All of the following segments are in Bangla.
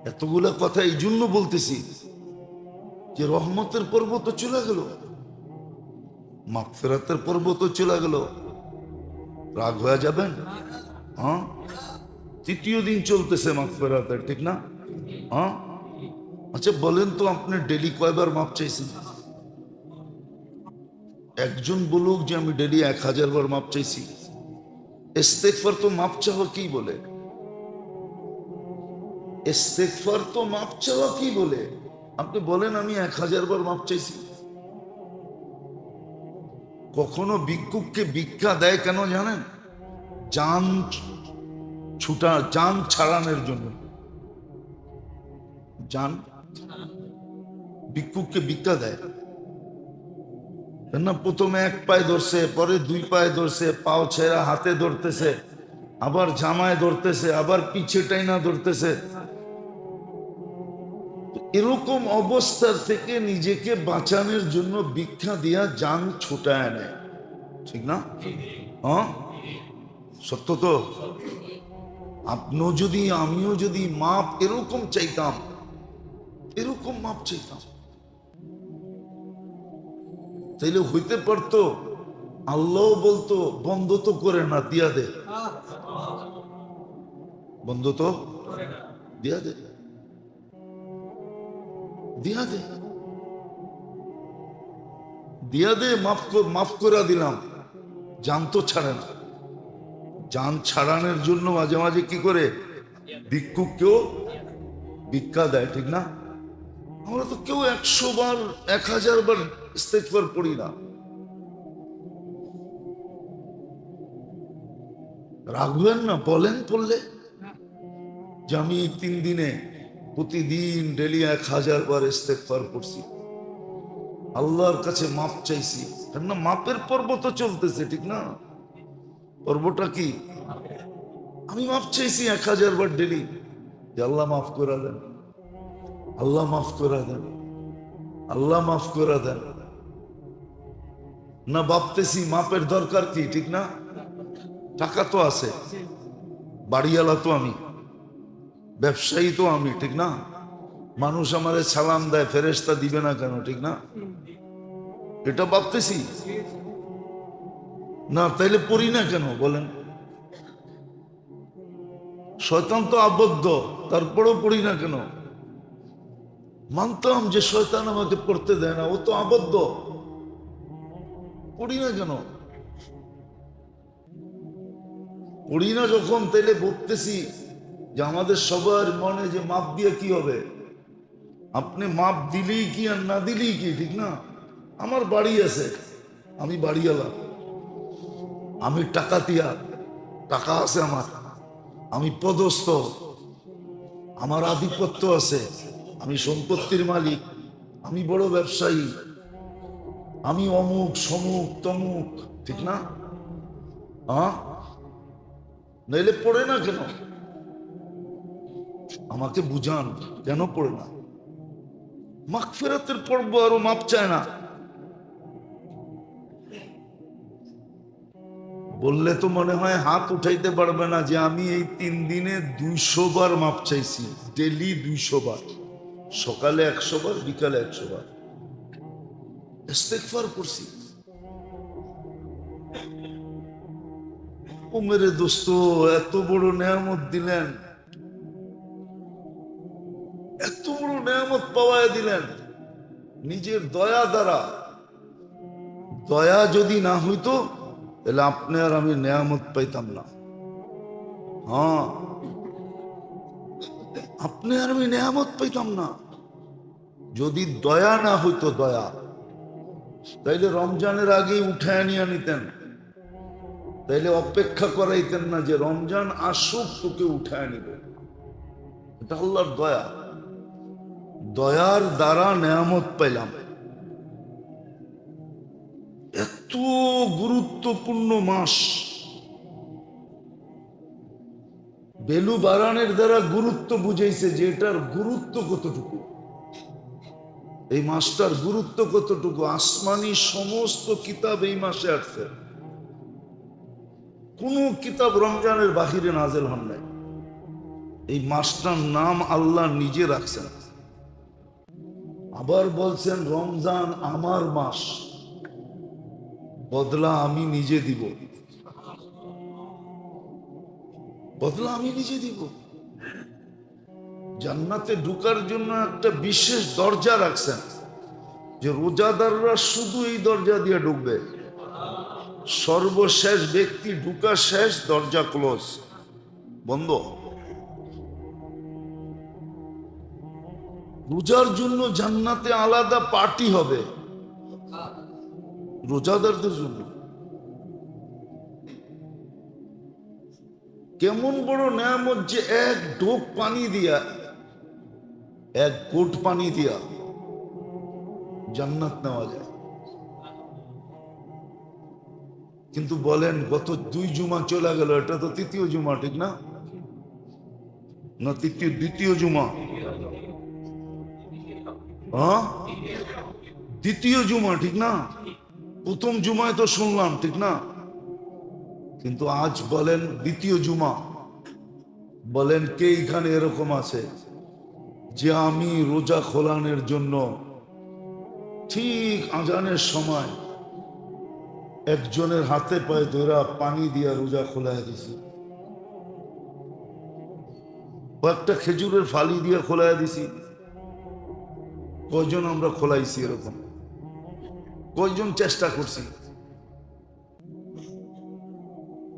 এতগুলা কথা এই জন্য বলতেছি যে রহমতের পর্ব তো চলে গেল, মাগফিরাতের পর্ব তো চলে গেল, রাগ হয়ে যাবেন? হ্যাঁ, তৃতীয় দিন চলতেছে মাগফিরাতের, ঠিক না? হ্যাঁ, আচ্ছা বলেন তো, আপনি ডেলি কয়বার মাপ চাইছেন? একজন বলুক যে আমি ডেলি 1000 বার মাপ চাইছি। ইস্তেগফার তো মাপ চাওয়া কি বলে? ইস্তেগফার তো মাপ চাওয়া কি বলে? আপনি বলেন আমি 1000 বার মাপ চাইছি। কখনো ভিক্ষুককে ভিক্ষা দেয় কেন জানেন? জান জান ছাড়ানোর জন্য। জান, ভিক্ষুককে ভিক্ষা দেয় না, প্রথমে এক পায়ে ধরছে, পরে 2 পায়ে ধরছে, পাও ছেড়া হাতে ধরতেছে, আবার জামায় ধরতেছে, আবার পিছে টাইনা ধরতেছে। এরকম অবস্থা থেকে নিজেকে বাঁচানোর জন্য ভিক্ষা দিয়া জান ছুটায় নেয়, ঠিক না? হ্যাঁ, সত্য তো। আপনিও যদি, আমিও যদি মাপ এরকম চাইতাম, এরকম মাপ চাইতাম, তাইলে হইতে পারতো আল্লাহ বলতো বন্ধ তো করে না, দিয়া দে, বন্ধ তো দিয়া দে, দিয়া দে, দিয়া দে, মাফ করে দিলাম। জান তো ছাড়ে না। জান ছাড়ানোর জন্য মাঝে মাঝে কি করে? ভিক্ষুককেও ভিক্ষা দেয়, ঠিক না? আমরা তো কেউ 100 বার 1000 বার ইস্তেগফার পড়ি না। রাখবেন না, বলেন পড়লে যে আমি এই 3 দিনে প্রতিদিন ডেলি 1000 বার ইস্তেগফার পড়ছি, আল্লাহর কাছে মাপ চাইছি। কেননা মাপের পর্ব তো চলতেছে, ঠিক না? পর্বটা কি? আমি মাপ চাইছি 1000 বার ডেলি, যে আল্লাহ মাফ করে দেন, আল্লাহ মাফ করে দেন, আল্লাহ মাফ করে দেন। না ভাবতেছি মাপের দরকার কি, ঠিক না? টাকা তো আছে, বাড়িওয়ালা তো আমি, ব্যবসায়ী তো আমি, ঠিক না? মানুষ আমারে সালাম দেয়, ফেরেশতা দিবে না কেন, ঠিক না? এটা ভাবতেছি না, তাইলে পড়ি না কেন বলেন? শয়তান তো আবদ্ধ, তারপরেও পড়ি না কেন? মানতাম যে শয়তান আমাকে পড়তে দেয় না, ও তো আবদ্ধ, পড়ি না কেন? পড়ি না যখন, তাইলে ভাবতেছি যে আমাদের সবার মনে যে মাপ দিয়ে কি হবে? আপনি মাপ দিলেই কি আর না দিলেই কি, ঠিক না? আমার বাড়ি আছে, আমি বাড়িওয়ালা, আমি টাকাতিয়া, টাকা আছে আমার, আমি পদস্থ, আমার আধিপত্য আছে, আমি সম্পত্তির মালিক, আমি বড় ব্যবসায়ী, আমি অমুক সমুক তমুক, ঠিক না? হ্যাঁ, নইলে পড়ে না কেন? আমাকে বুঝান কেন পড়ে না? মাগফিরাতের পর্ব আরো মাপ চায় না। বললে তো মনে হয় হাত উঠাইতে পারবে না যে আমি এই 3 দিনে 200 বার মাপ চাইছি, ডেলি 200 বার, সকালে 100 বার, বিকালে 100 বার ইস্তেগফার করছি। ও মেরে দোস্ত, এত বড় নেয়ামত দিলেন, এত বড় নেয়ামত পাওয়ায় দিলেন নিজের দয়া দ্বারা। দয়া যদি না হইতো তাহলে আপনি আর আমি নেয়ামত পাইতাম না। হ্যাঁ, আপনি আর আমি নেয়ামত পাইতাম না যদি দয়া না হইতো। দয়া তাইলে রমজানের আগেই উঠায় নিয়ে নিতেন, তাইলে অপেক্ষা করাইতেন না যে রমজান আসুক তোকে উঠায় নিবে। এটা আল্লাহর দয়া, দয়ার দ্বারা নেয়ামত পাইলাম। এত গুরুত্বপূর্ণ মাস, বেলু বারানের দ্বারা গুরুত্ব বুঝাইছে যে এটার গুরুত্ব কতটুকু, এই মাসটার গুরুত্ব কতটুকু। আসমানি সমস্ত কিতাব এই মাসে আসছে, কোন কিতাব রমজানের বাহিরে নাজেল হন নাই। এই মাসটার নাম আল্লাহ নিজে রাখছেন। আবার বলছেন রমজান আমার মাস, বদলা আমি নিজে দিব, বদলা আমি নিজে দিব। জান্নাতে ঢুকার জন্য একটা বিশেষ দরজা রাখছেন, যে রোজাদাররা শুধু এই দরজা দিয়ে ঢুকবে। সর্বশেষ ব্যক্তি ঢুকা শেষ, দরজা ক্লোজ, বন্ধ। রোজার জন্য জান্নাতে আলাদা পার্টি হবে রোজাদারদের জন্য। কেমন বড় নেয়ামত যে এক ঢোক পানি দিয়া, এক কোট পানি দিয়া জান্নাত নেওয়া যায়। কিন্তু বলেন গত 2 জুমা চলে গেল, এটা তো তৃতীয় জুমা, ঠিক না? না দ্বিতীয় জুমা? হ্যাঁ, দ্বিতীয় জুমা, ঠিক না? প্রথম জুমায় তো শুনলাম, ঠিক না? কিন্তু আজ বলেন দ্বিতীয় জুমা। বলেন কে এখানে এরকম আছে যে আমি রোজা খোলানোর জন্য ঠিক আজানের সময় একজনের হাতে পায়ে ধরা পানি দিয়া রোজা খোলাই দিছি, কয়েকটা খেজুরের ফালি দিয়ে খোলাই দিছি? কয়জন আমরা খোলাইছি এরকম? কয়জন চেষ্টা করছি?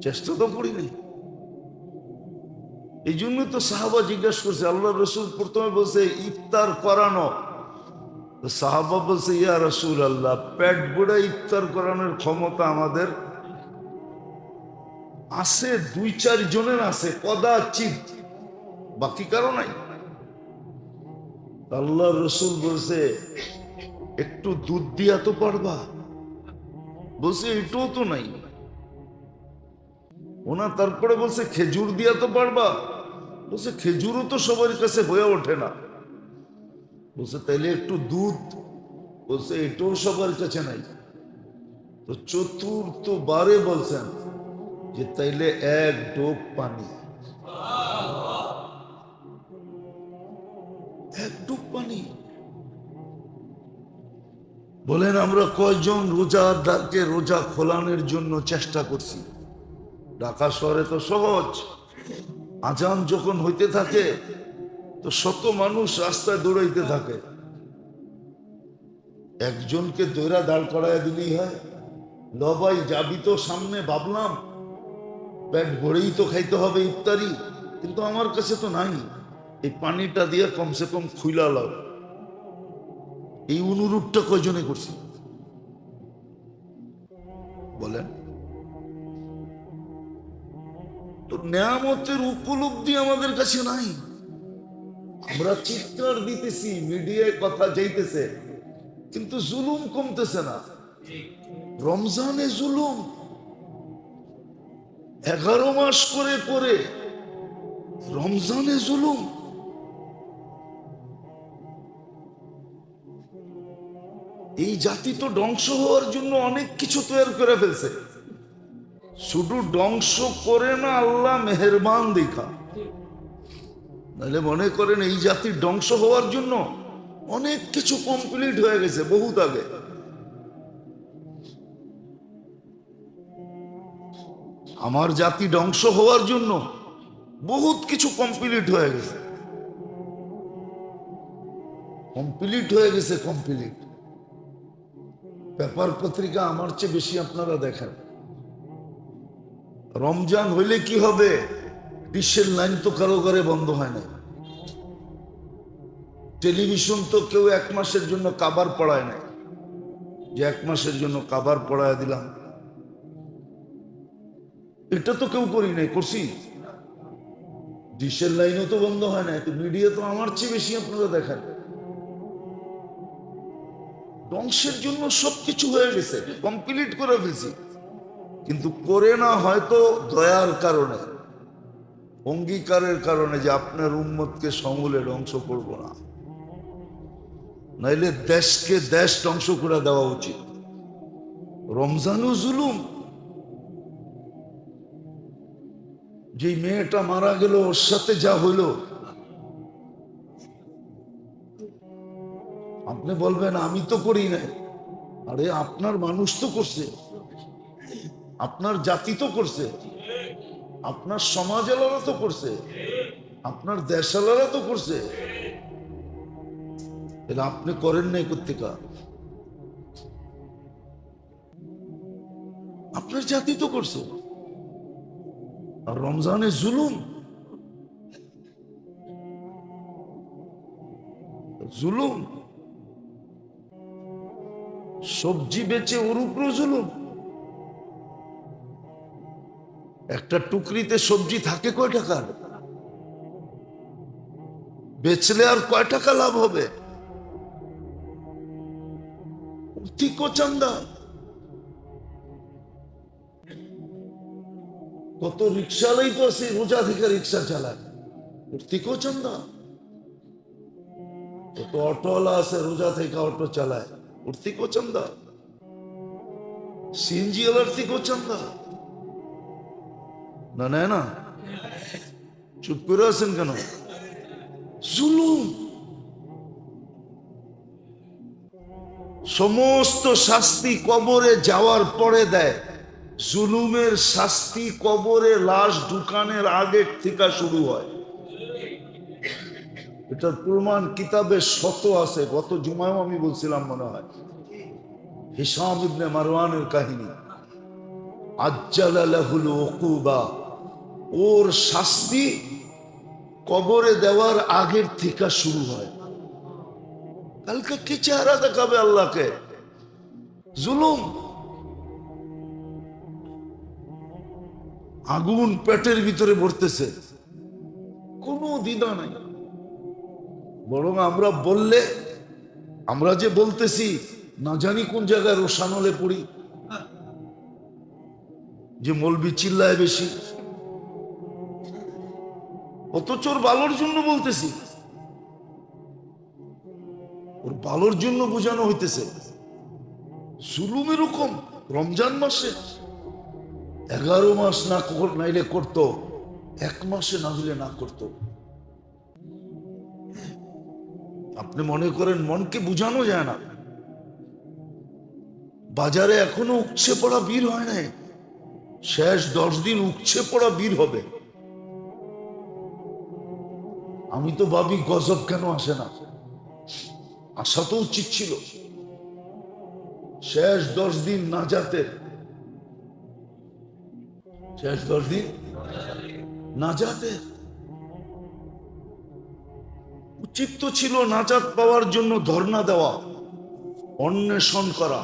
চেষ্টা তো করিনি। এই জন্য তো সাহাবা জিজ্ঞাসা করছে, আল্লাহ রসুল প্রথমে বলছে ইফতার করানো। সাহাবা বলছে ইয়া রাসূল আল্লাহ, পেট ভরে ইফতার করানোর ক্ষমতা আমাদের আছে, 2-4 জনের আছে, কদাচিৎ, বাকি কারো নাই। আল্লাহ রসুল বলছে একটু দুধ দিয়া তো পারবা? বলছে এটাও তো নাই। ওনা তারপরে বলছে খেজুর দিয়া তো পারবা? বলছে খেজুরও তো সবার কাছে হয়ে ওঠে না। বলছে তাইলে একটু দুধ? বলছে এটাও সবার কাছে নাই। তো চতুর্থবারে বলছেন যে তাইলে এক ঢোক পানি, এক ঢোক পানি। বলেন আমরা কয়জন রোজাদারকে রোজা খোলানোর জন্য চেষ্টা করছি? ঢাকা শহরে তো সহজ, আজান যখন হইতে থাকে তো শত মানুষ রাস্তায় দৌড়াইতে থাকে, একজনকে দৌড়া দাঁড় করায় দিলেই হয়। লবাই যাবি তো সামনে, ভাবলাম পেট ভরেই তো খাইতে হবে ইফতারি, কিন্তু আমার কাছে তো নাই, এই পানিটা দিয়ে কমসে কম খুইলা লাও। এই অনুরোধটা কয়জনে করছি বলেন? তো নেয়ামতের উপলব্ধি আমাদের কাছে নাই। আমরা চিৎকার দিতেছি, মিডিয়ায় কথা যাইতেছে, কিন্তু জুলুম কমতেছে না। রমজানে জুলুম 11 মাস করে করে, রমজানে জুলুম। এই জাতি তো ধ্বংস হওয়ার জন্য অনেক কিছু তৈরি করে ফেলছে। শুধু ধ্বংস করে না, আল্লাহ মেহেরবান দেখা। নাহলে মনে করেন এই জাতির ধ্বংস হওয়ার জন্য অনেক কিছু কমপ্লিট হয়ে গেছে বহুত আগে। আমার জাতি ধ্বংস হওয়ার জন্য বহুত কিছু কমপ্লিট হয়ে গেছে, কমপ্লিট হয়ে গেছে, কমপ্লিট। পেপার পত্রিকা আমার চেয়ে বেশি আপনারা দেখেন। রমজান হইলে কি হবে? ডিশের লাইন তো কারো ঘরে বন্ধ হয় না, টেলিভিশন তো কেউ 1 মাসের জন্য কাবার পড়ায় নাই, যে 1 মাসের জন্য কাবার পড়ায় দিলাম, এটা তো কেউ করি নাই, করছি? ডিশের লাইনও তো বন্ধ হয় না, মিডিয়া তো আমার চেয়ে বেশি আপনারা দেখেন। ধ্বংসের জন্য সবকিছু হয়ে গেছে, কমপ্লিট করে ফেলছি, কিন্তু করে না হয়তো দয়ার কারণে, অঙ্গীকারের কারণে, যে আপনার উম্মতকে সমূলে ধ্বংস করব না, নাইলে দেশকে দেশ ধ্বংস করে দেওয়া উচিত। রমজানও জুলুম, যে মেয়েটা মারা গেল, ওর সাথে যা হইল, আপনি বলবেন আমি তো করি নাই। আরে আপনার মানুষ তো করছে, আপনার জাতি তো করছে, আপনার সমাজেরা তো করছে, আপনার দেশালারা তো করছে। এটা আপনি করেন নাই কোত্থেকা? আপনার জাতি তো করছে। আর রমজানে জুলুম, জুলুম, সবজি বেচে ওর উপরও জুলুম। একটা টুকরিতে সবজি থাকে কয় টাকার? বেচলে আর কয় টাকা লাভ হবে? ঠিক চান্দা। কত রিক্সালাই তো আছে রোজা থেকে রিক্সা চালায়, ঠিকও চান্দা। কত অটোওয়ালা আছে রোজা থেকে অটো চালায়, ওর থেকেও চান্দা। সিএনজি ওয়ালার থেকেও চান্দা। না নেয় না? চুপ করে আছেন কেন? জুলুম। সমস্ত শাস্তি কবরে যাওয়ার পরে দেয়, জুলুমের শাস্তি কবরে লাশ ঢুকানোর আগের থেকে শুরু হয়। এটার প্রমাণ কিতাবে শত আছে। গত জুমায়ও আমি বলছিলাম মনে হয়, হিশাম ইবনে মারওয়ানের কাহিনী। আজ্জালা লাহুল উকুবা, ওর শাস্তি কবরে দেওয়ার আগের থেকে শুরু হয়। কালকে কি চেহারা দেখাবে আল্লাহকে? জুলুম। আগুন পেটের ভিতরে ভরতেছে, কোনো দ্বিধা নাই। বরং আমরা বললে, আমরা যে বলতেছি না জানি কোন জায়গায় রোশানলে পড়ি যে মৌলবি চিল্লায় বেশি, অথচ ওর ভালোর জন্য বলতেছি, ওর ভালোর জন্য বোঝানো হইতেছে। জুলুম এরকম। রমজান মাসে 11 মাস না নাইলে করতো, 1 মাসে না হইলে না করতো। আপনি মনে করেন মনকে বুঝানো যায় না? বাজারে এখনো উপচে পড়া বীর হয় নাই, শেষ 10 দিন উপচে পড়া বীর হবে। আমি তো ভাবি গজব কেন আসে না? আসা তো উচিত ছিল। শেষ 10 দিন নাজাতের, শেষ 10 দিন নাজাতের। উচিত তো ছিল নাজাত পাওয়ার জন্য ধর্ণা দেওয়া, অন্বেষণ করা।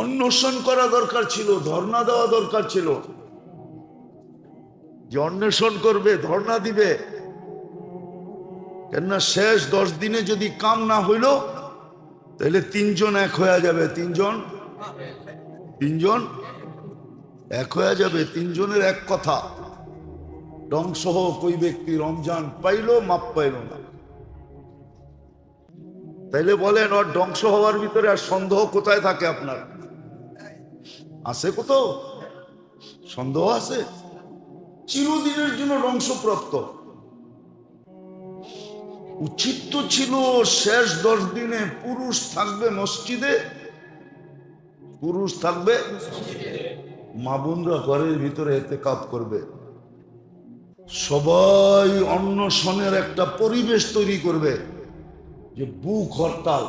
অন্বেষণ করা দরকার ছিল, ধর্ণা দেওয়া দরকার ছিল। যে অন্বেষণ করবে, ধর্ণা দিবে। কেননা শেষ 10 দিনে যদি কাম না হইল, তাহলে 3 জন এক হয়ে যাবে। 3 জন এক হয়ে যাবে। 3 জনের এক কথা। ধ্বংস হোক ওই ব্যক্তি, রমজান পাইলো মাপ পাইল না। তাইলে বলেন, ওর ধ্বংস হওয়ার ভিতরে আর সন্দেহ কোথায় থাকে? আপনার আছে কোথাও সন্দেহ? আছে? চিরদিনের জন্য ধ্বংসপ্রাপ্ত। উচিত তো ছিল শেষ 10 দিনে পুরুষ থাকবে মসজিদে, পুরুষ থাকবে, মা বোনরা ঘরের ভিতরে ইতিকাফ করবে, সবাই অন্বেষণের একটা পরিবেশ তৈরি করবে। যে বুক হরতাল,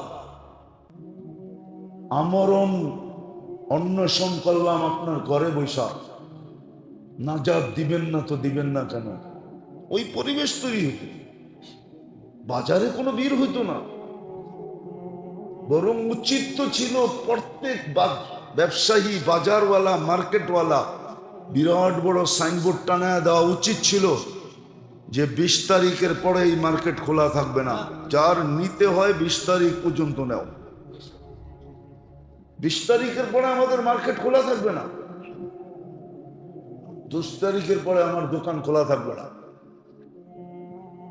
আমরণ অন্বেষণ করলাম আপনার ঘরে বৈশা, নাজাত দিবেন না তো দিবেন না কেন? ওই পরিবেশ তৈরি হতো। বাজারে কোনো ভিড় হইতো না। বরং উচিত তো ছিল প্রত্যেক ব্যবসায়ী, বাজারওয়ালা, মার্কেটওয়ালা বিরাট বড় সাইনবোর্ড টানায় দেওয়া উচিত ছিল যে 20 তারিখের পরে এই মার্কেট খোলা থাকবে না। যার নিতে হয় 20 তারিখ পর্যন্ত নেও। 20 তারিখের পরে আমাদের মার্কেট খোলা থাকবে না। 10 তারিখের পরে আমার দোকান খোলা থাকবে না।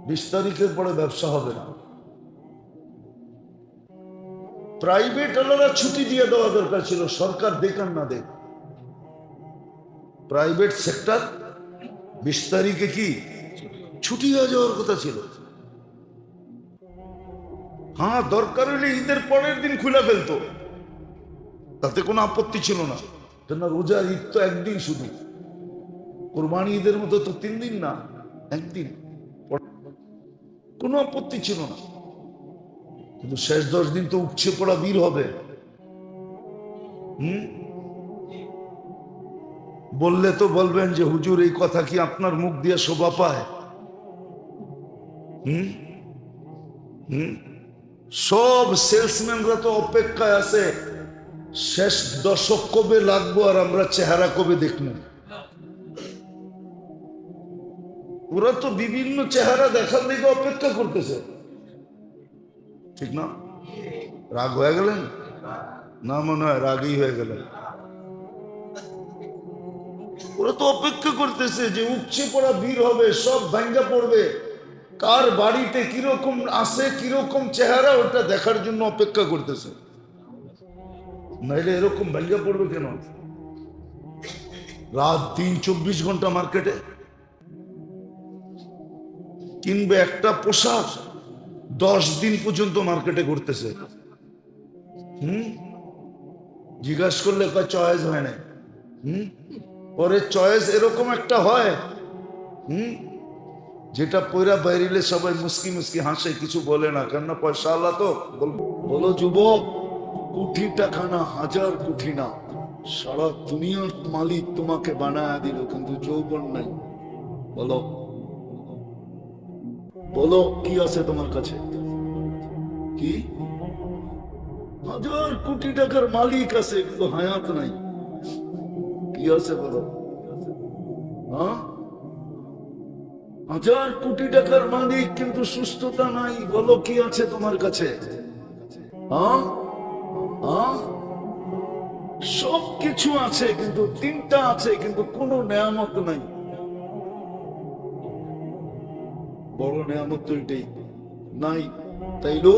20 তারিখের পরে ব্যবসা হবে না। প্রাইভেট ওয়ালারা ছুটি দিয়ে দেওয়া দরকার ছিল, সরকার দেখান না দেখ। প্রাইভেট সেক্টর 20 তারিখে কি ছুটি হয়ে যাওয়ার কথা ছিল। হ্যাঁ, দরকার হলে ঈদের পরের দিন খুলে ফেলতো, তাতে কোনো আপত্তি ছিল না। কেন রোজার ঈদ তো একদিন শুধু, কোরবানি ঈদের মতো তো 3 দিন না, একদিন, কোনো আপত্তি ছিল না। কিন্তু শেষ 10 দিন তো উপচে পড়া বীর হবে। বললে তো বলবেন যে হুজুর এই কথা কি আপনার মুখ দিয়ে শোভা পায়? সব সেলসম্যানরা তো অপেক্ষায় আছে শেষ দশক কবে লাগবো আর আমরা চেহারা কবে দেখবো। ওরা তো বিভিন্ন চেহারা দেখার দিকে অপেক্ষা করতেছে, ঠিক না? রাগ হয়ে গেলেন না? মনে হয় রাগই হয়ে গেলেন। ওরা তো অপেক্ষা করতেছে যে উপচে পড়া ভিড় হবে, সব ভাঙ্গা পড়বে, কার বাড়িতে কিরকম আছে, কিরকম চেহারা, ওটা দেখার জন্য অপেক্ষা করতেছে। নাইলে এরকম ভাঙ্গা পড়বে কেন? রাত দিন 24 ঘন্টা মার্কেটে কিনবে একটা পোশাক, 10 দিন পর্যন্ত মার্কেটে ঘুরতেছে। জিজ্ঞাসা করলে চয়েস হয় না। পরে চয়েস এরকম একটা হয় যেটা পয়রা বাইরিলে সবাই মুস্কি মুস্কি হাসে, কিছু বলে না, কেননা পয়সা আল্লাহ তো। বলো যুবক, কোটি টাকা না, 1000 কোটি না, সারা দুনিয়ার মালিক তোমাকে বানায় দিল, কিন্তু যৌবন নাই। বলো বলো কি আছে তোমার কাছে? কি 1000 কোটি টাকার মালিক আছে, কিন্তু হায়াত নাই। কি আছে বলো? 1000 কোটি টাকার মালিক, কিন্তু সুস্থতা নাই। বলো কি আছে তোমার কাছে? সব কিছু আছে, কিন্তু 3টা আছে, কিন্তু কোনো নেয়ামত নাই। বড় নেয়ামত তো এটাই নাই। তাইলো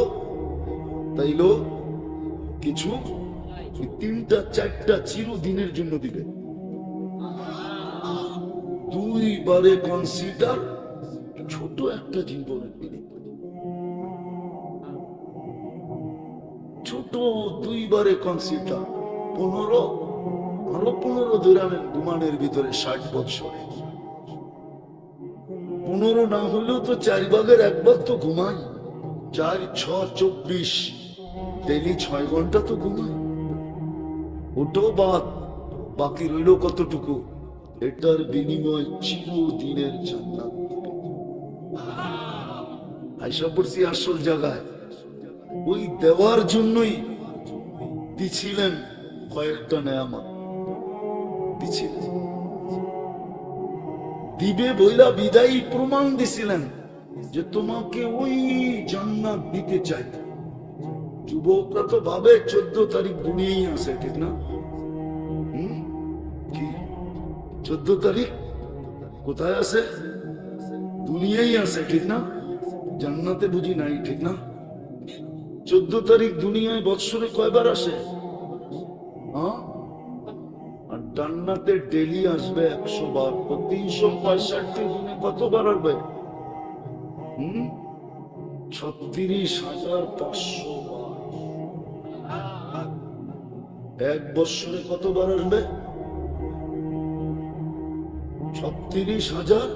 কিছু 3টা 4টা চিরদিনের জন্য দিবে। 2 বারে কনসিডার, ছোট একটা জীবন, ছোট 2 বারে কনসিডার। 15 আরো 15 ধরাবেন ঘুমানের ভিতরে 60 বছরে। 15 না হলেও তো 4 ভাগের 1 ভাগ তো ঘুমাই। 4, 6, 24, ডেইলি 6 ঘন্টা তো ঘুমাই। ওটাও বাদ, বাকি রইল কতটুকু? এটার বিনিময় চিরদিনের জান্নাত। আইসা পড়ছি আসল জায়গায়। ওই দেওয়ার জন্যই দিছিলেন কয়েকটা নেয়ামত, দিছিলেন। দিবে বইলা বিদায়ী প্রমাণ দিছিলেন যে তোমাকে ওই জান্নাত দিতে চাই। যুবকরা তো ভাবে 14 তারিখ দুনিয়ায় আছে, ঠিক না? কি 14 তারিখ কোথায় আছে? দুনিয়ায় আছে, ঠিক না? জান্নাতে বুঝি নাই, ঠিক না? 14 তারিখ দুনিয়ায় বৎসরে কয়বার আসে? আর জান্নাতে ডেলি আসবে 100 বার। 365 দিনে কতবার আসবে? 36,500 বার। 1 বৎসরে কতবার আসবে? 36,000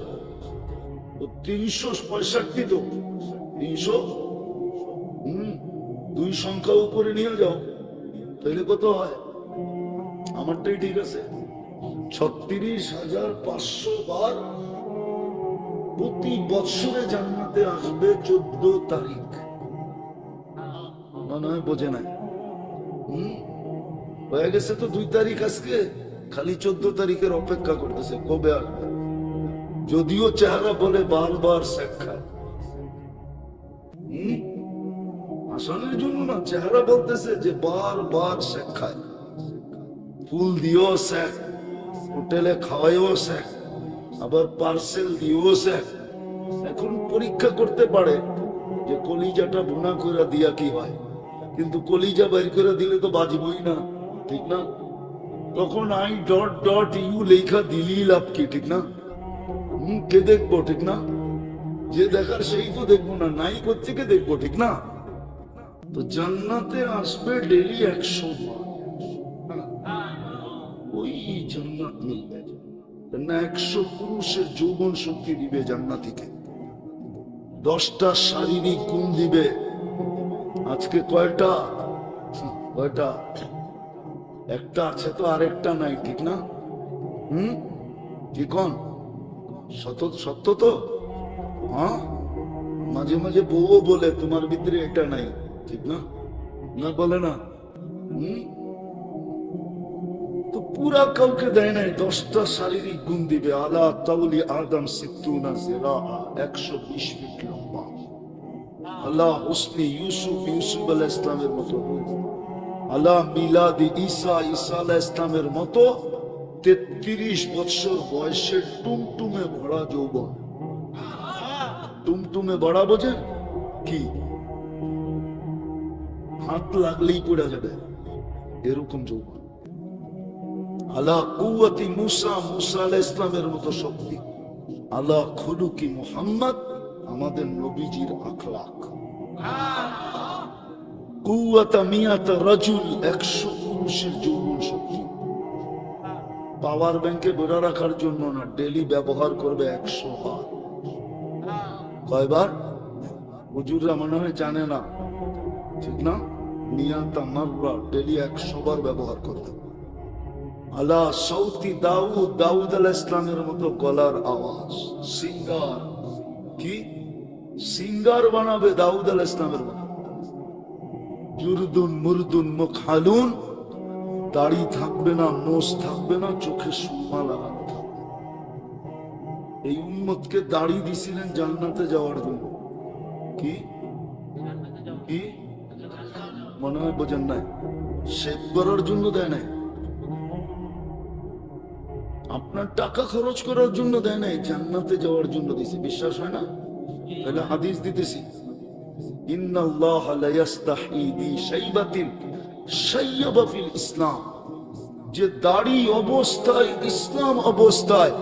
ও 365 তো 300। 2 সংখ্যা উপরে নিয়ে যাও, তাহলে কত হয়? আমারটাই ঠিক আছে। 36,500 বার প্রতি বৎসরে জান্নাতে আসবে 14 তারিখ। মনে হয় বোঝে নাই। হয়ে গেছে তো 2 তারিখ আজকে, খালি 14 তারিখের অপেক্ষা করতেছে কবে আসবে। যদিও চেহারা বলে বারবার শেখ খায়, আসানের জন্য না, চেহারা বলতেছে যে বারবার শেখ খায়। ফুল দিও শেখ, হোটেলে খাওয়াইও শেখ, আবার পার্সেল দিও শেখ। এখন পরীক্ষা করতে পারে যে কলিজাটা ভুনা করে দিয়া কি হয়, কিন্তু কলিজা বের করে দিলে তো বাজবই না, ঠিক না? তখন আই ডট ডট ইউ লেখা দিলি লাভ কি, ঠিক না? কে দেখবো, ঠিক না? যে দেখার সেই তো দেখবো না, নাই কোত্থেকে দেখবো, ঠিক না? তো জান্নাতে আসবে ডেলি 100 বার, ওই জান্নাত মিলবে না। 100 পুরুষের যৌবন শক্তি দিবে জান্নাতীকে, 10টা শারীরিক গুণ দিবে। আজকে কয়টা? কয়টা? একটা আছে তো আরেকটা নাই, ঠিক না? কি কোন সত্য তো? হ্যাঁ, মাঝে মাঝে বউও বলে তোমার ভিতরে এটা নাই, ঠিক না? না বলে না? তো পুরা কাউকে দেয় নাই, 10টা শারীরিক গুণ দিবে। আলা তাউলি আদম সিত্তুনা জিরা, 120 ফিট লম্বা। আল্লাহ হুসনি ইউসুফ আলাইহিস ইসলামের মতো। আল্লাহ মিলাদি ঈসা আলাইহিস ইসলামের মতো 33 বছর বয়সে টুমটুমে ভরা যৌবন। টুমটুমে ভরা বোঝেন কি? হাত লাগলেই পড়ে যাবে এরকম যৌবন। আল্লাহ কুওয়াতি মুসা আলাইহিস ইসলামের মতো শক্তি। আল্লাহ খুলুকি মুহাম্মদ, আমাদের নবীজির আখলাক। কুওয়াতা মিয়াতা রাজুল, 100 পুরুষের যৌবন শক্তি। পাওয়ার ব্যাংকে ভরে রাখার জন্য না, ডেলি ব্যবহার করবে 100 বার। কয়বার? হুজুররা মনে হয় জানে না, ঠিক না? মিয়াতা মাররা, ডেলি 100 বার ব্যবহার করবে। আলা সৌতি দাউদ আলাইহিস ইসলামের মতো গলার আওয়াজ। সিঙ্গার কি? সিঙ্গার বানাবে দাউদ আলাইহিস ইসলামের মতো। জুরদুন মুরদুন মুখালুন, দাড়ি থাকবে না, নোজ থাকবে না, চোখে সুরমা লাগানো থাকবে। এই উম্মতকে দাড়ি দিছিলেন জান্নাতে যাওয়ার জন্য। কি কি মনে হয় বোঝেন নাই? শেভ করার জন্য দেয় নাই, আপনার টাকা খরচ করার জন্য দেয় নাই, জান্নাতে যাওয়ার জন্য দিছে। বিশ্বাস হয় না? তাহলে হাদিস দিতেছি, ইন্নাল্লাহা লা ইস্তাহি বিশাইবাতিন শাইয়াবা ফিল ইসলাম। যে দাড়ি অবস্থায়, ইসলাম অবস্থায়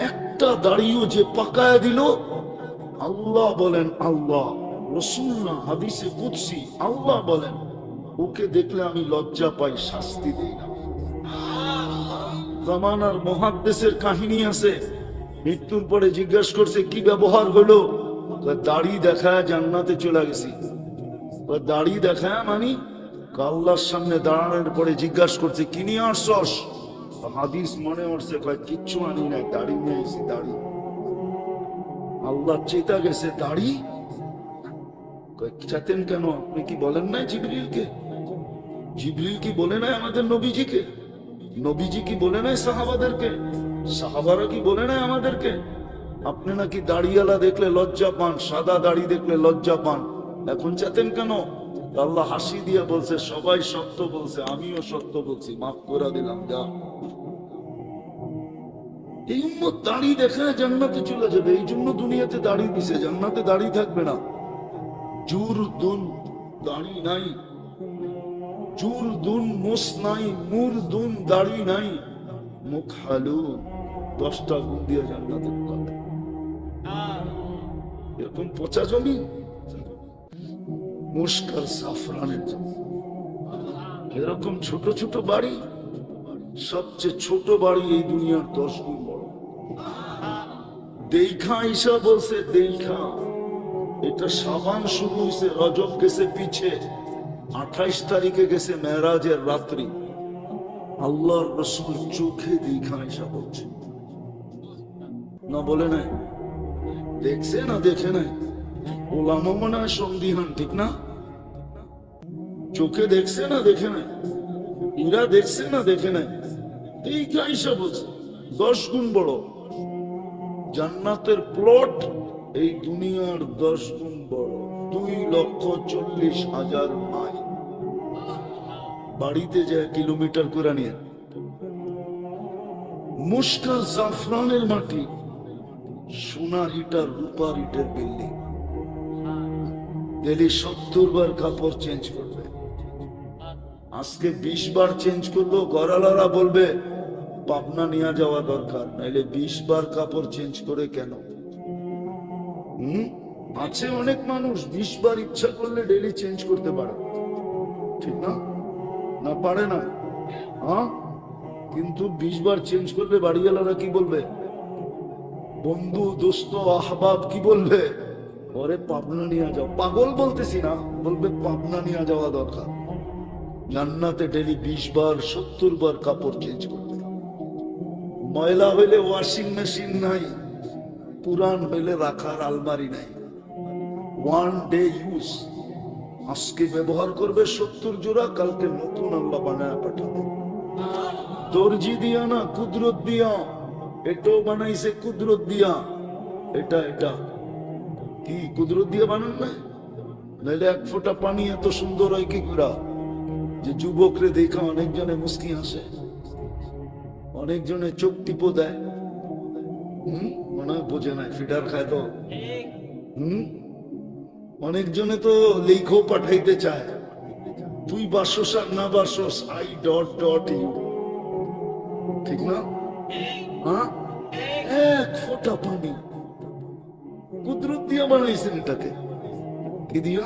একটা দাড়িও যে পাকায়া দিল, আল্লাহ বলেন, আল্লাহ, রাসূল না, হাদিসে কুদসি, আল্লাহ বলেন, ওকে দেখলে আমি লজ্জা পাই, শাস্তি দেই না। জামানার মুহাদ্দিসের কাহিনী আছে, মৃত্যুর পরে জিজ্ঞাসা করছে কি ব্যবহার হলো? দাড়ি দেখায় জান্নাতে চলে গেছি। দাড়ি দেখায় মানি আল্লাহর সামনে দাঁড়ানোর পরে জিজ্ঞাসা করছে কি নিয়ে আসছস? হাদিস মনে হচ্ছে, কয় কিচ্ছু আনি নাই, দাড়ি নিয়ে এসেছি। দাড়ি আল্লাহ চেতা গেছে, দাড়ি চাতেন কেন? আপনি কি বলেন নাই জিবরিলকে? জিবরিল কি বলে নাই আমাদের নবীজিকে? নবীজি কি বলে নাই সাহাবাদেরকে? সাহাবারা কি বলে নাই আমাদেরকে? আপনি নাকি দাড়িওয়ালা দেখলে লজ্জা পান, সাদা দাড়ি দেখলে লজ্জা পান, এখন চাতেন কেন? আল্লাহ হাসি দিয়ে বলছে, সবাই সত্য বলছে, আমিও সত্য বলছি, মাফ করে দিলাম, যা। এই উম্মত দাড়ি দেখায় জান্নাতে চলে যাবে, এই জন্য দুনিয়াতে দাড়ি দিছে, জান্নাতে দাড়ি থাকবে না। জুরদুন, দাড়ি নাই। জুরদুন, মুস নাই। মুরদুন, দাড়ি নাই। মুখালুন, 10টা গুণ দিয়ে জান্নাতে ঢোকাবে। এরকম পচা জমি, মুশকাল সাফরানের জমি, এরকম ছোট ছোট বাড়ি, সবচেয়ে ছোট বাড়ি এই দুনিয়ার 10 গুণ বড়। দেখা ঈশা বলছে, দেখা এটা সাবান শুরু হয়েছে, রজব গেছে পিছে, 28 তারিখে গেছে মেরাজের রাত্রি। আল্লাহর রাসূল চোখে দেখা ঈশা বলছে না, বলে নাই? দেখছে না দেখে নাই? ওলামা মনে হয় সন্দিহান, ঠিক না? চোখে দেখছে না দেখে নাই? এরা দেখছে না দেখে নাই? দেখা ঈশা বলছে 10 গুণ বড়। জান্নাতের প্লট এই দুনিয়ার 10 গুণ বড়, 2,40,000 মাইল। বাড়িতে যায় কিলোমিটার করে নিয়ে। মুশকাল জাফরানের মাটি, সোনার ইটার, রূপার ইটের বিল্ডিং। ডেলি 70 বার কাপড় চেঞ্জ করবে, আজকে 20 বার চেঞ্জ করলো, ঘরালারা বলবে পাবনা নিয়ে যাওয়া দরকার, নাইলে 20 বার কাপড় চেঞ্জ করে কেন? আছে অনেক মানুষ 20 বার ইচ্ছা করলে ডেইলি চেঞ্জ করতে পারে, ঠিক না? না পারে না? হ্যাঁ, কিন্তু 20 বার চেঞ্জ করলে বাড়িওয়ালারা কি বলবে? বন্ধু, দোস্ত, আহবাব কি বলবে? পরে পাবনা নিয়ে যাও। পাগল বলতেছি না, বলবে পাবনা নিয়ে যাওয়া দরকার। জান্নাতে ডেলি 20 বার 70 বার কাপড় চেঞ্জ করতে। ময়লা হইলে ওয়াশিং মেশিন নাই, পুরান হইলে রাখার আলমারি নাই। ওয়ান ডে ইউজ, আজকে ব্যবহার করবে 70 জোড়া, কালকে নতুন আল্লাহ বানায় পাঠাবে। দর্জি দিয়া না, কুদরত দিয়া। এটাও বানাইছে কুদরত দিয়া। এটা কি কুদরত দিয়া বানান না? নাইলে 1 ফোঁটা পানি এত সুন্দর হয় কি করে যে যুবকরে দেখা অনেকজনে মুস্কি হাসে, অনেকজনে চোখ টিপো দেয়। মনে হয় বোঝে না, ফিডার খায় তো। অনেকজনে তো লেখো পাঠাইতে চায়, তুই বাসস আর না বাসস, আই ডট ডট ইউ, ঠিক না? হ্যাঁ, 1 ফোঁটা পানি কুদরত দিয়া বানাইছেন। এটাকে কি দিয়া?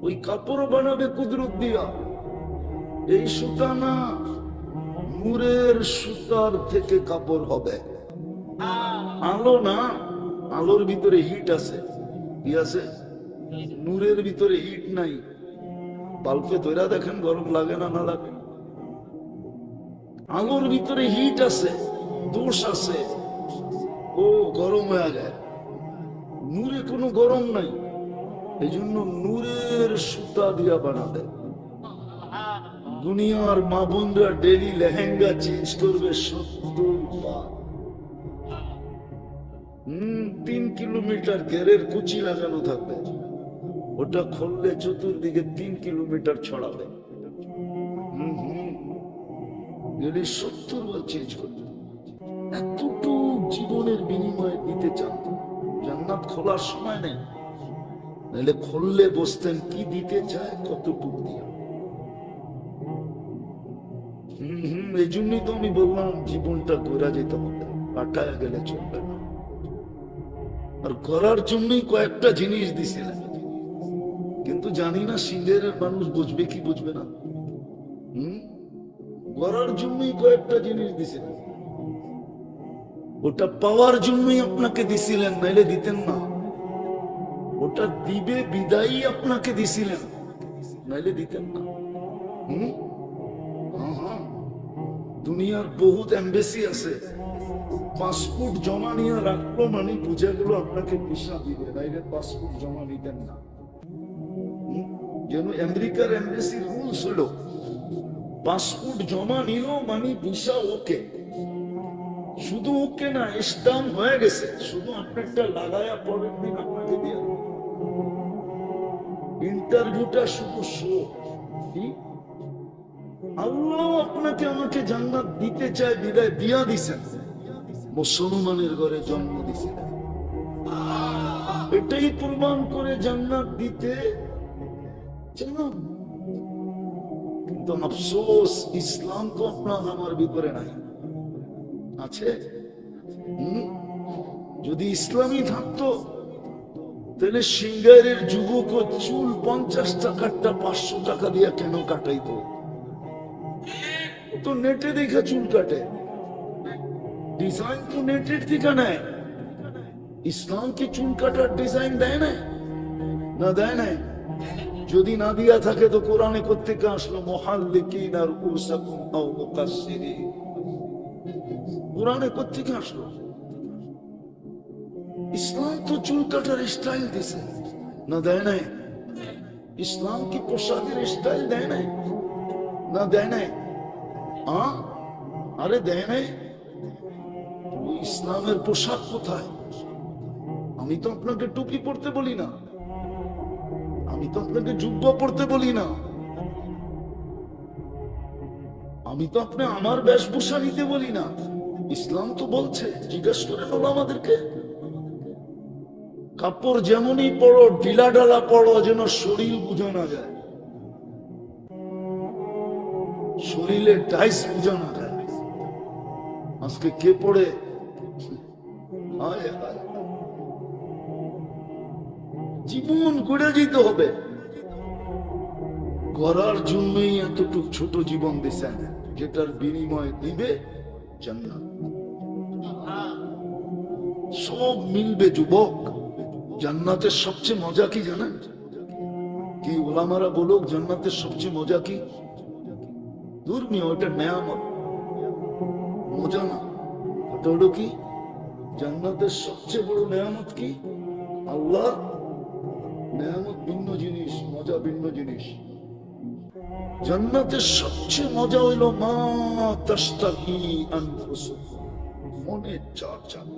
ওই কাপড় বানাবে কুদরত দিয়া। এই সুতা না, নূরের সুতার থেকে কাপড় হবে। আলো না, আলোর ভিতরে হিট আছে। কি আছে? নূরের ভিতরে হিট নাই। বাল্বে তৈরা দেখেন গরম লাগে না? না লাগে। আলোর ভিতরে হিট আছে, দোষ আছে, ও গরম হয়ে যায়। নূরে কোনো গরম নাই, এই জন্য নূরের সুতা দিয়া বানাবে। দুনিয়ার মা বোনরা ডেলি লেহেঙ্গা চেঞ্জ করবে 70 বার। 3 কিলোমিটার ঘেরের কুচি লাগানো থাকবে, ওটা খুললে চতুর্দিকে 3 কিলোমিটার ছড়াবে। ডেলি 70 বার চেঞ্জ করবে। এতটুকু জীবনের বিনিময়ে দিতে চান। জান্নাত খোলার সময় নেই, নাহলে খুললে বসতেন কি দিতে চায়, কতটুকু দিয়া। এই জন্যই তো আমি বললাম জীবনটা ঘোরা যেতে হবে, কাটায় গেলে চলবে না। আর করার জন্যই কয়েকটা জিনিস দিছিলেন, কিন্তু জানি না সিলের মানুষ বুঝবে কি বুঝবে না। করার জন্যই কয়েকটা জিনিস দিছিলেন, ওটা পাওয়ার জন্যই আপনাকে দিছিলেন, নাইলে দিতেন না। ওটা দিবে বিদায়ী আপনাকে দিছিলেন, নাইলে দিতেন না। দুনিয়ার বহুত এমবেসি আছে, পাসপোর্ট জমা নিয়ে রাখলো মানে বুঝে গেল আপনাকে ভিসা দিবে, নাইলে পাসপোর্ট জমা নিতেন না। যেন আমেরিকার এমবেসির রুলস হলো পাসপোর্ট জমা নিল মানে ভিসা ওকে। শুধু ওকে না, স্টাম্প হয়ে গেছে, শুধু আপনারটা লাগায়া পরের দিন আপনাকে দিয়ে। ইন্টারভিউটা শুধু শো। আল্লাহ আপনাকে আমাকে জান্নাত দিতে চায়, বিদায় দিয়া দিছেন। মুসলমানের ঘরে জন্ম দিছিলেন, এটাই প্রমাণ করে জান্নাত দিতে চান। কিন্তু আফসোস, ইসলাম তো আপনার আমার ভিতরে নাই। আছে? যদি ইসলামই থাকতো তাহলে সিঙ্গারের যুবক চুল 50 টাকারটা 500 টাকা দিয়ে কেন কাটাইতো? তো নেটে দেখা চুল কাটে, ডিজাইন তো নেটের থেকে নেয়। ইসলাম কি চুল কাটার ডিজাইন দেয় না? না দেয় নাই। যদি না দিয়া থাকে তো কোরআনে কোত্থেকে আসলো? মুহাল্লিকিন আর রুউসাকুম আও মুকাসসিরিন, কোরআনে কোত্থেকে আসলো? ইসলাম তো চুল কাটার স্টাইল দিছে, না দেয় নাই? ইসলাম কি পোশাকের স্টাইল দেয় নাই? না দেয় নাই। আরে দেয় নাই। ইসলামের পোশাক কোথায়? আমি তো আপনাকে টুপি পরতে বলি না, আমি তো আপনাকে জুব্বা পরতে বলি না, আমি তো আপনি আমার বেশভূষা নিতে বলি না। ইসলাম তো বলছে, জিজ্ঞাসা করে বলো আমাদেরকে, কাপড় যেমনই পড়ো ঢিলা ঢালা পড়ো, যেন শরীর বোঝা না যায়। শরীরে টাইস বোঝা না যায়। আজকে কে পড়ে জীবন গড়ে যেতে হবে, গড়ার জন্যই এতটুক ছোট জীবন দিছেন, যেটার বিনিময় দিবে জান্নাত। সব মিলবে যুবক। জান্নাতের সবচেয়ে মজা কি জানেন? কি ওলামারা বলুক জান্নাতের সবচেয়ে মজা কি? দুর্মিয়, ওটা নেয়ামত, মজা না। ওটা হলো কি? জান্নাতের সবচেয়ে বড় নেয়ামত কি? আল্লাহ। নেয়ামত ভিন্ন জিনিস, মজা ভিন্ন জিনিস। জান্নাতের সবচেয়ে মজা হইল মা তাশতাহি আনফুসুকুম, মনে যা চায়।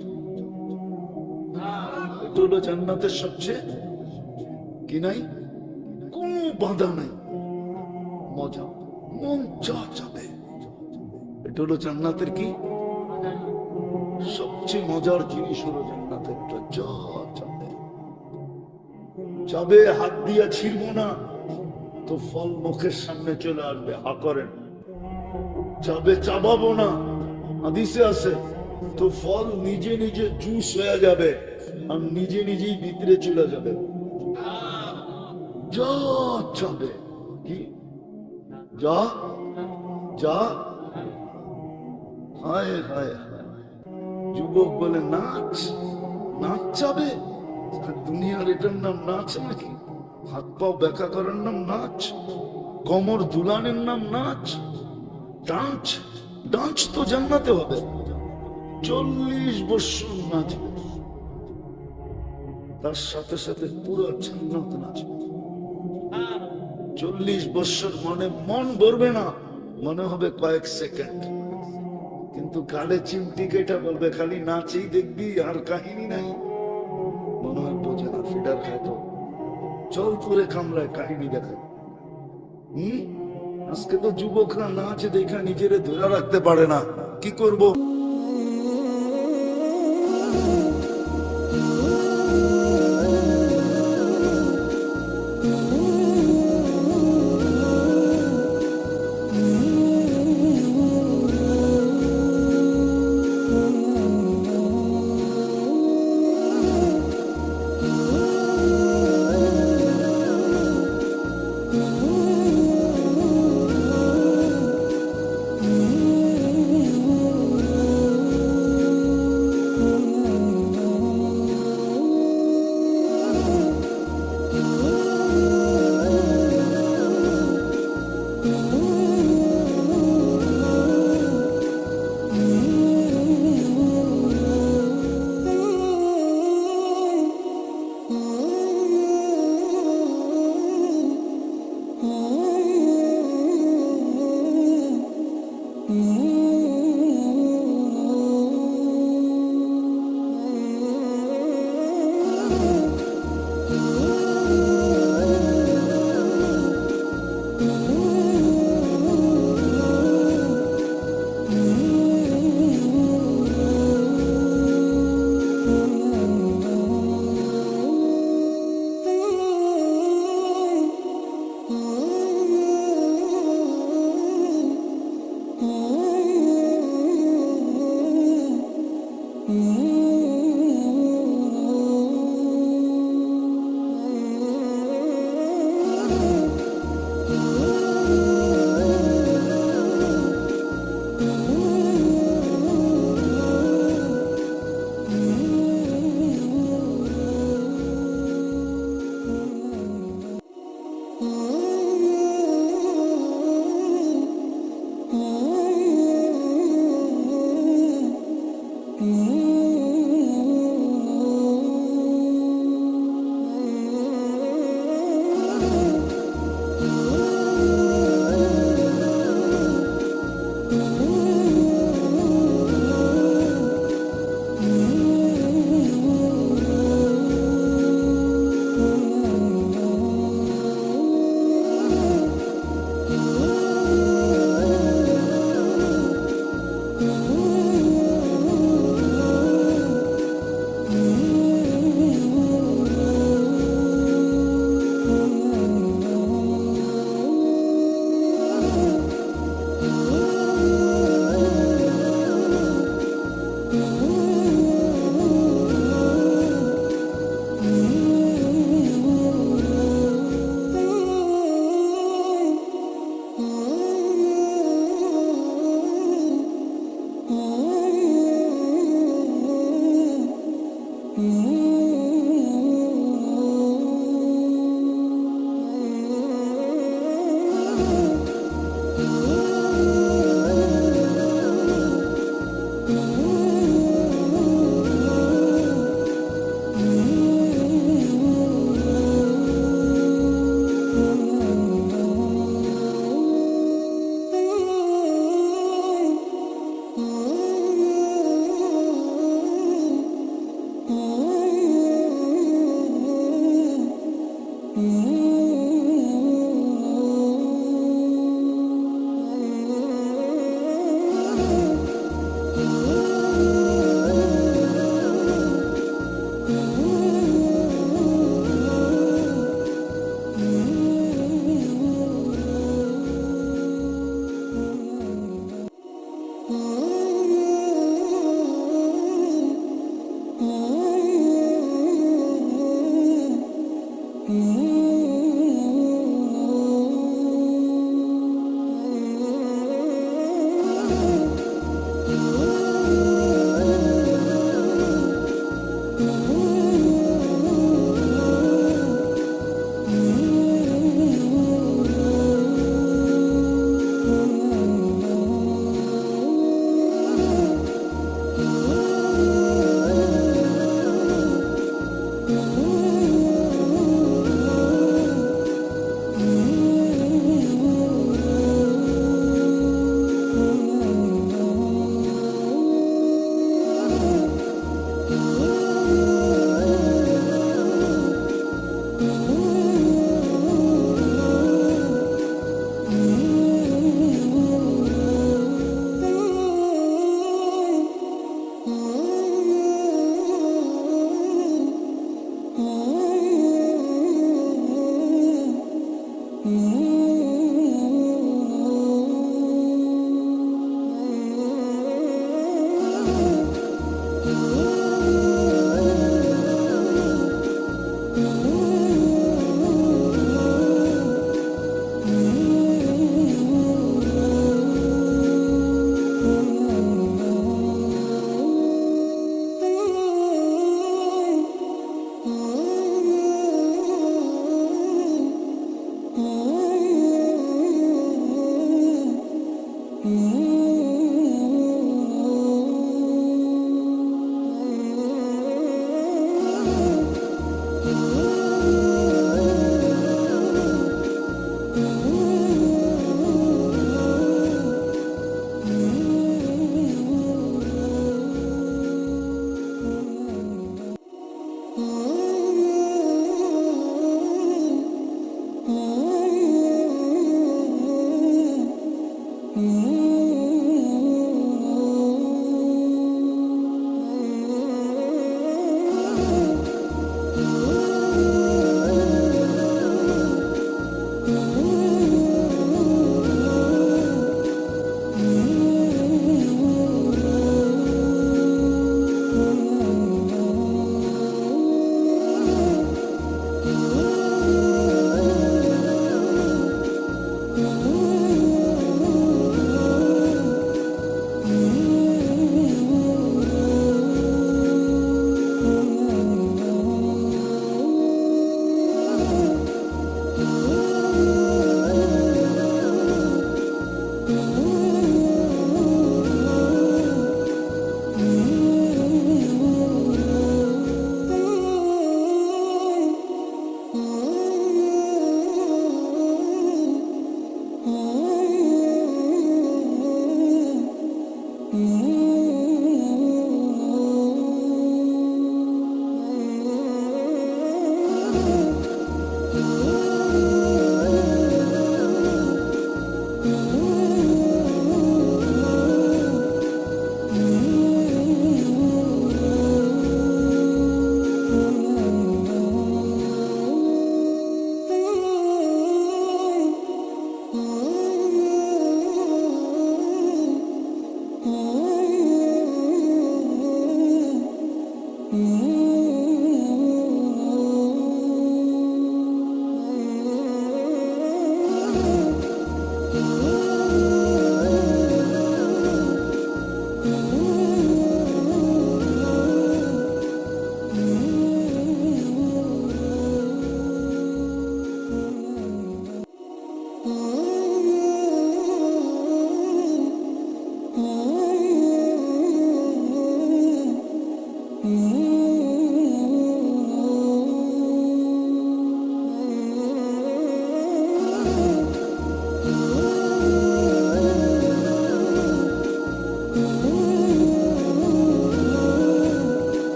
এটা হলো জান্নাতের সবচেয়ে কি নাই, কোনো বাধা নাই, মজা, মন যা চাবে। এটা হলো জান্নাতের কি সবচেয়ে মজার জিনিস, হলো জান্নাতের যা চাবে। চাবে হাত দিয়া ছিড়বো না তো ফল মুখের সামনে চলে আসবে, হা করেন। চাবে চাবাবো না, হাদিসে আছে, তো ফল নিজে নিজে জুস হয়ে যাবে আর নিজে নিজেই ভিতরে চলে যাবে। যা চাবে কি যা যা। হায় হায় হায়, যুবক বলে নাচ, নাচ চাবে? দুনিয়ার এটার নাম নাচ নাকি? হাত পাও ব্যাখ্যা করার নাম নাচ? কোমর দুলানের নাম নাচ? ডান্স, ডান্স তো জান্নাতে হবে। 40 বছর নাচবে, তার সাথে সাথে পুরো জান্নাত নাচবে। 40 বছর মন ভরবে না, মনে হবে কয়েক সেকেন্ড, কিন্তু কালে চিমটি কেটে বলবে খালি নাচেই দেখবি আর কাহিনী নাই। মনে হয় বোঝে না, ফিডার খায় তো চল করে কামড়ায় কাহিনী দেখায়। আজকে তো যুবকরা নাচ দেখা নিজেরে ধরে রাখতে পারে না, কি করব?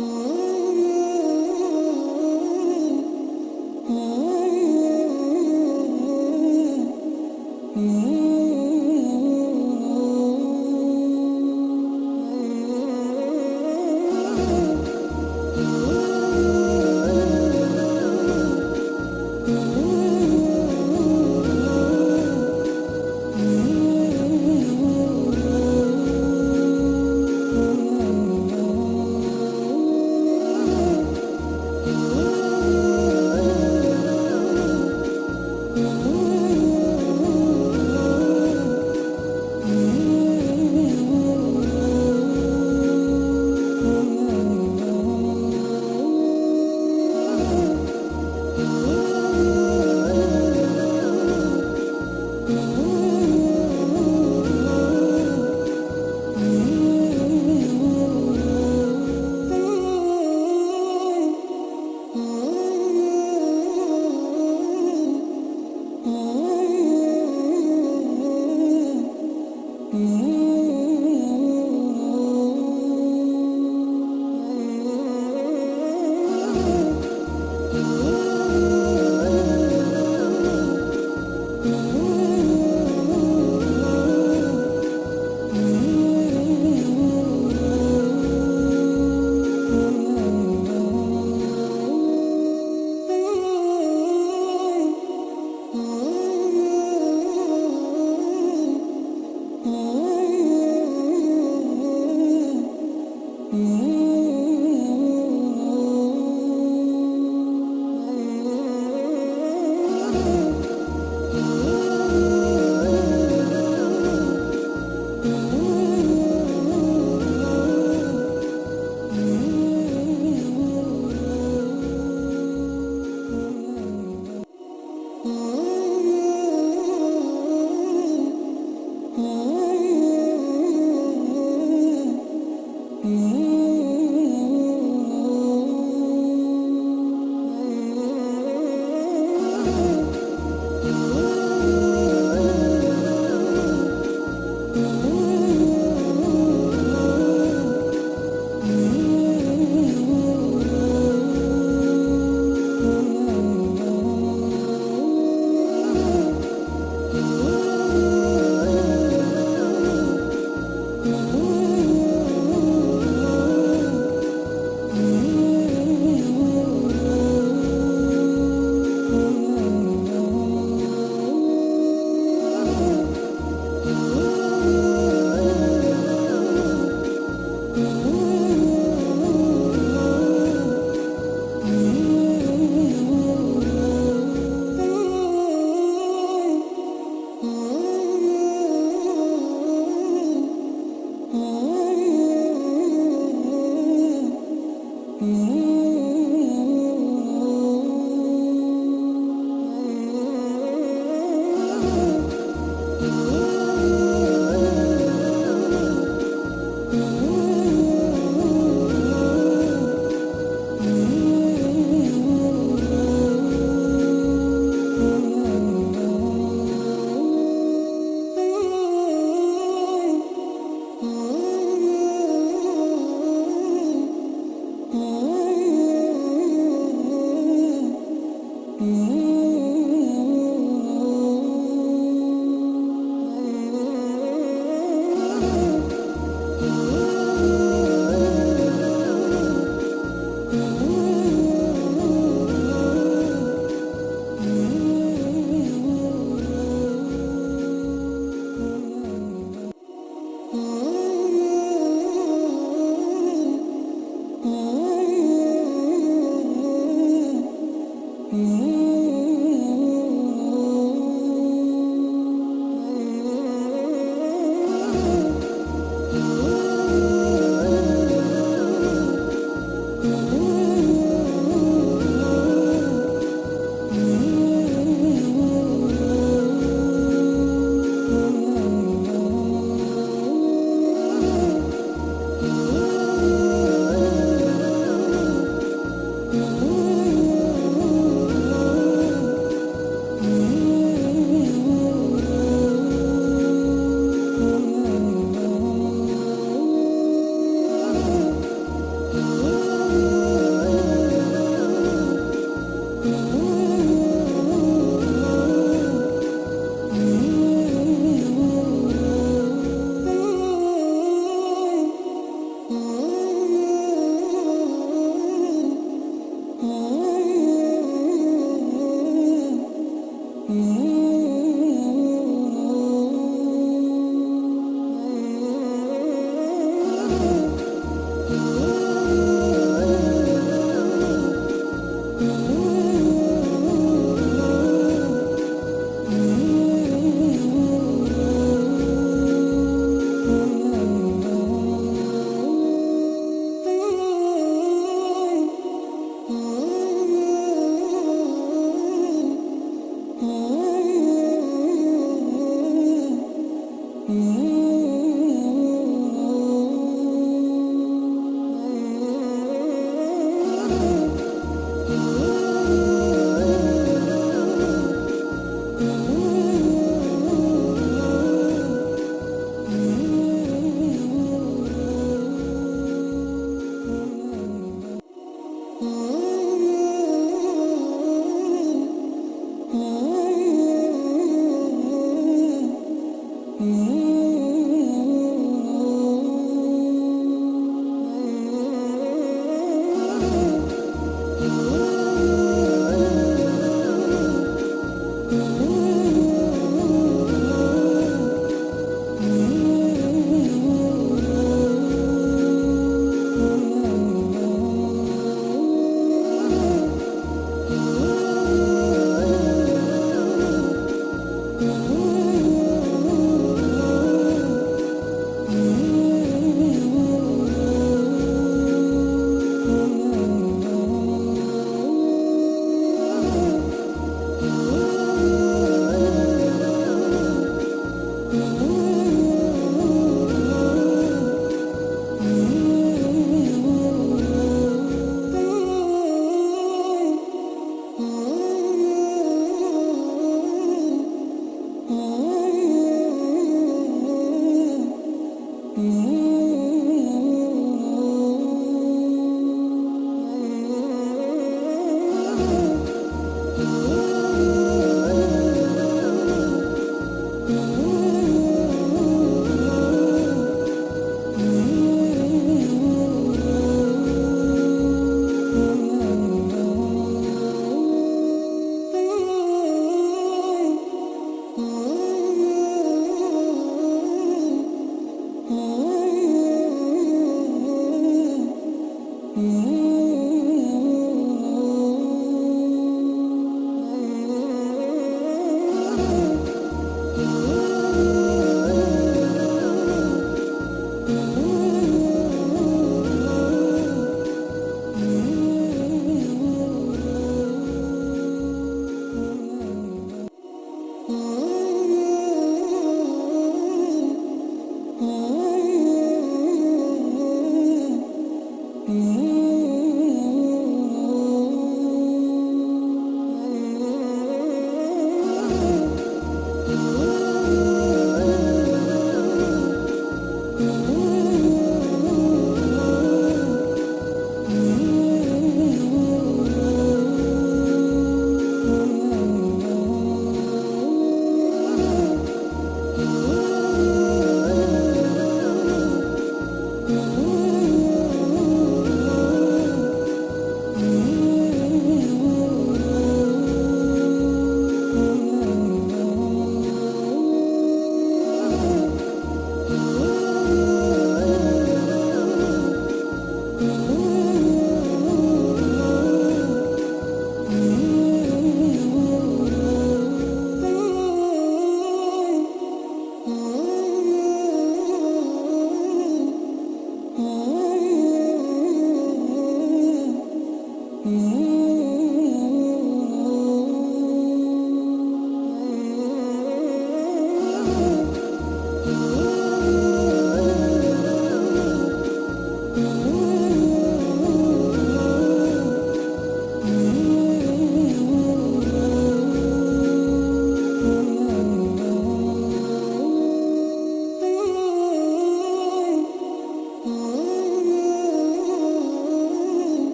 Oh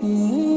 Mm-hmm.